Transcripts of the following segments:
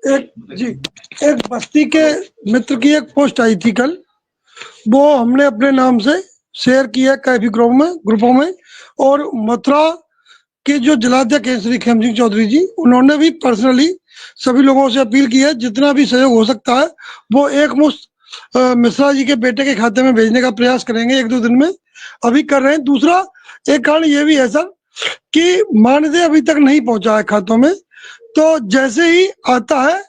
एक जी एक बस्ती के मित्र की एक पोस्ट आई थी कल, वो हमने अपने नाम से शेयर किया कैफी ग्रुपों में। और मथुरा के जो जिलाध्यक्ष हैं श्री खेम सिंह चौधरी जी, उन्होंने भी पर्सनली सभी लोगों से अपील की है जितना भी सहयोग हो सकता है वो एक मुश्त मिश्रा जी के बेटे के खाते में भेजने का प्रयास करेंगे, 1-2 दिन में अभी कर रहे हैं। दूसरा एक कारण ये भी है सर कि मानदेय अभी तक नहीं पहुंचा है खातों में, तो जैसे ही आता है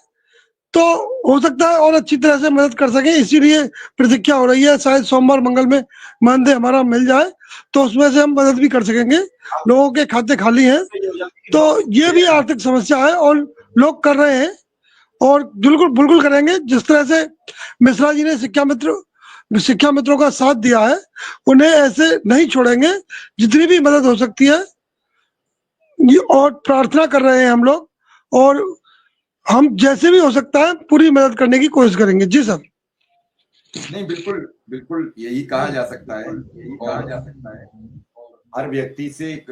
तो हो सकता है और अच्छी तरह से मदद कर सके, इसीलिए प्रतीक्षा हो रही है। शायद सोमवार मंगल में मानदेय हमारा मिल जाए तो उसमें से हम मदद भी कर सकेंगे। लोगों के खाते खाली हैं तो ये भी आर्थिक समस्या है और लोग कर रहे हैं और बिल्कुल बिल्कुल करेंगे। जिस तरह से मिश्रा जी ने शिक्षा मित्रों का साथ दिया है, उन्हें ऐसे नहीं छोड़ेंगे, जितनी भी मदद हो सकती है। और प्रार्थना कर रहे हैं हम लोग, और हम जैसे भी हो सकता है पूरी मदद करने की कोशिश करेंगे। जी सर। नहीं, बिल्कुल बिल्कुल यही कहा जा सकता है, हर व्यक्ति से एक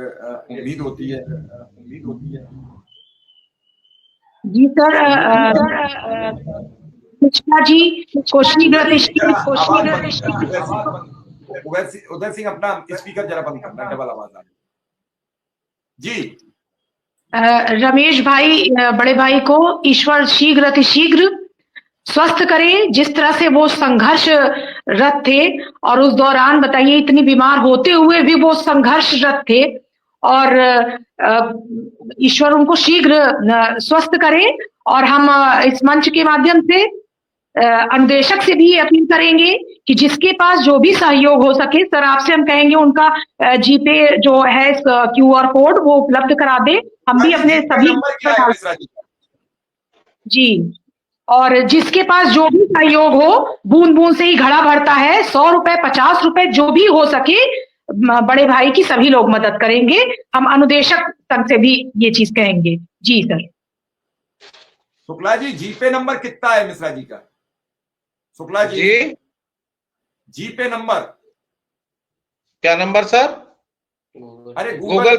उम्मीद होती है। जी सर, मिश्रा जी को उदय सिंह अपना स्पीकर जरा बंद करना, डबल आवाज आ रही। जी रमेश भाई, बड़े भाई को ईश्वर शीघ्र अतिशीघ्र स्वस्थ करे। जिस तरह से वो संघर्षरत थे और उस दौरान बताइए इतनी बीमार होते हुए भी वो संघर्षरत थे, और ईश्वर उनको शीघ्र स्वस्थ करे। और हम इस मंच के माध्यम से अनुदेशक से भी अपील करेंगे कि जिसके पास जो भी सहयोग हो सके, सर आपसे हम कहेंगे उनका जीपे जो है QR कोड वो उपलब्ध करा दे। हम भी अपने सभी जी, और जिसके पास जो भी सहयोग हो, बूंद बूंद से ही घड़ा भरता है। 100 रुपए 50 रुपए जो भी हो सके, बड़े भाई की सभी लोग मदद करेंगे। हम अनुदेशक तक से भी ये चीज कहेंगे। जी सर। शुक्ला जी, जीपे नंबर कितना है मिश्रा जी का? शुक्ला जी, जीपे नंबर क्या नंबर सर? अरे गूगल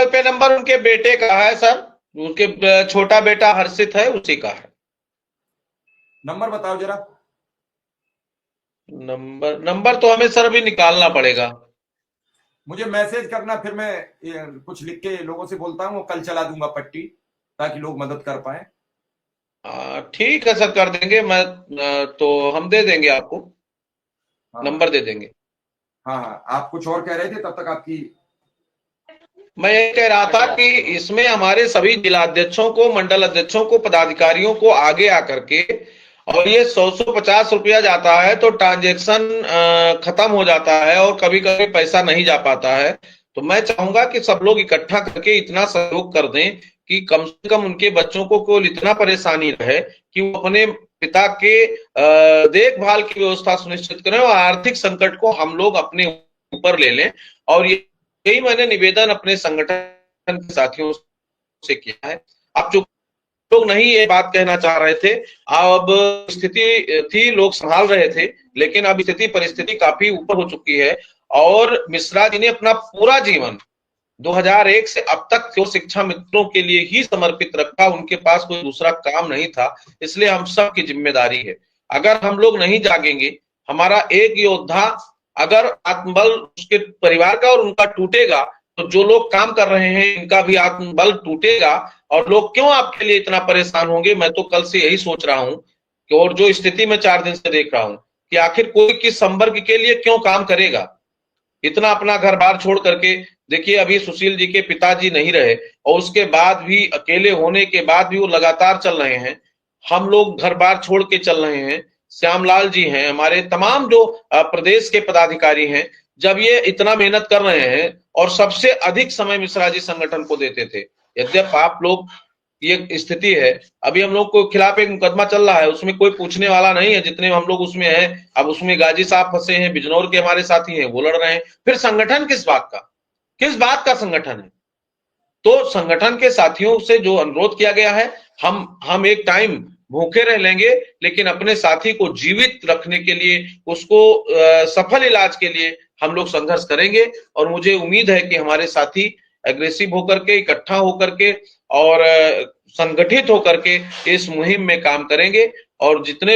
पे नंबर उनके बेटे का है सर, उनके छोटा बेटा हर्षित है, उसी का है। नंबर बताओ जरा। नंबर तो हमें सर अभी निकालना पड़ेगा। मुझे मैसेज करना, फिर मैं कुछ लिख के लोगों से बोलता हूँ, कल चला दूंगा पट्टी, ताकि लोग मदद कर पाए। ठीक है सर, कर देंगे। मैं तो हम दे देंगे आपको। हाँ, नंबर दे देंगे। हाँ, आप कुछ और कह रहे थे, तब तक आपकी। मैं ये कह रहा था कि इसमें हमारे सभी जिलाध्यक्षों को, मंडल अध्यक्षों को, पदाधिकारियों को आगे आकर के, और ये 100-150 रुपया जाता है तो ट्रांजेक्शन खत्म हो जाता है और कभी कभी पैसा नहीं जा पाता है। तो मैं चाहूंगा कि सब लोग इकट्ठा करके इतना सहयोग कर दें कि कम से कम उनके बच्चों को केवल इतना परेशानी रहे कि वो अपने पिता के देखभाल की व्यवस्था सुनिश्चित करें और आर्थिक संकट को हम लोग अपने ऊपर ले लें। और यही मैंने निवेदन अपने संगठन के साथियों से किया है। आप जो लोग नहीं ये बात कहना चाह रहे थे, अब स्थिति थी, लोग संभाल रहे थे, लेकिन अब स्थिति परिस्थिति काफी ऊपर हो चुकी है। और मिश्रा जी ने अपना पूरा जीवन 2001 से अब तक जो शिक्षा मित्रों के लिए ही समर्पित रखा, उनके पास कोई दूसरा काम नहीं था। इसलिए हम सब की जिम्मेदारी है, अगर हम लोग नहीं जागेंगे, हमारा एक योद्धा अगर आत्मबल उसके परिवार का और उनका टूटेगा, तो जो लोग काम कर रहे हैं इनका भी आत्मबल टूटेगा। और लोग क्यों आपके लिए इतना परेशान होंगे? मैं तो कल से यही सोच रहा हूं कि, और जो स्थिति मैं 4 दिन से देख रहा हूं कि आखिर कोई किस संवर्ग के लिए क्यों काम करेगा, इतना अपना घर बार छोड़ करके। देखिए, अभी सुशील जी के पिताजी नहीं रहे और उसके बाद भी, अकेले होने के बाद भी वो लगातार चल रहे हैं। हम लोग घर बार छोड़ के चल रहे हैं। श्यामलाल जी हैं, हमारे तमाम जो प्रदेश के पदाधिकारी हैं, जब ये इतना मेहनत कर रहे हैं, और सबसे अधिक समय मिश्रा जी संगठन को देते थे। यद्यप आप लोग, ये स्थिति है, अभी हम लोग के खिलाफ एक मुकदमा चल रहा है, उसमें कोई पूछने वाला नहीं है, जितने हम लोग उसमें हैं। अब उसमें गाजी साहब फंसे हैं, बिजनौर के हमारे साथी हैं, वो लड़ रहे हैं। फिर संगठन किस बात का संगठन है? तो संगठन के साथियों से जो अनुरोध किया गया है, हम एक टाइम भूखे रह लेंगे, लेकिन अपने साथी को जीवित रखने के लिए, उसको सफल इलाज के लिए हम लोग संघर्ष करेंगे। और मुझे उम्मीद है कि हमारे साथी एग्रेसिव होकर के, इकट्ठा होकर के, और संगठित होकर के इस मुहिम में काम करेंगे और जितने